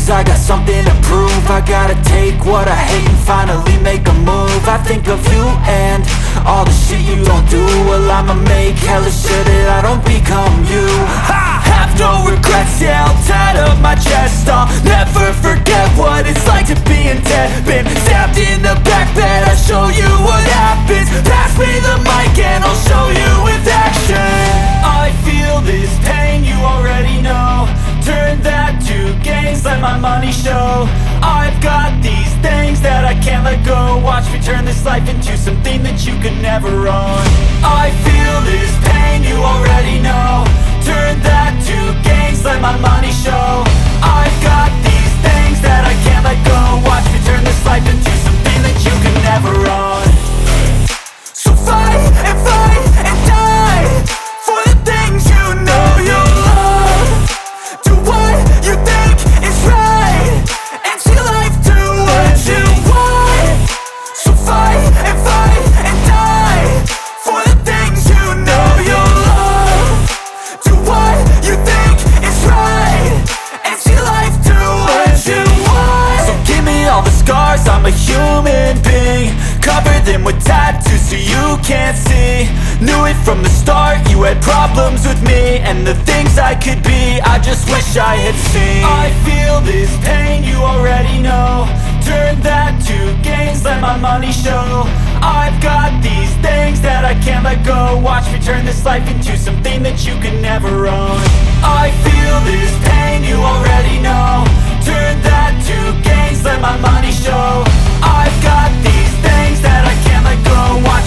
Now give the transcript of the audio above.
cause I got something to prove. I gotta take what I hate and finally make a move. I think of you and all the shit you don't do. Well, I'ma make hella sure that I don't become you. I have no regrets, yeah, I'll tie up my chest. I'll never forget what it's like to be in debt. Been stabbed in the back bed, I'll show you what happens. Pass me the mic and I'll show you with action. I feel this pain, you already know. Turn that to gains, let my money show. I've got these things that I can't let go. Watch me turn this life into something that you could never own. I feel this pain, you already know. Turn that to gains, let my money show. I've got these things that I can't let go. Watch me turn this life into something that you could never own. So fight and die for the things you know you love. Do what you think is right and see life do what you want. So fight and die for the things you know you love. Do what you think is right and see life do what you want. So give me all the scars, I'm a human being. Cover them with tattoos so you can't see. Knew it from the start, you had problems with me and the things I could be, I just wish I had seen. I feel this pain, you already know. Turn that to gains, let my money show. I've got these things that I can't let go. Watch me turn this life into something that you could never own. I feel this pain, you already know. Turn that to gains, let my money show. I've got these things that I can't let go. Watch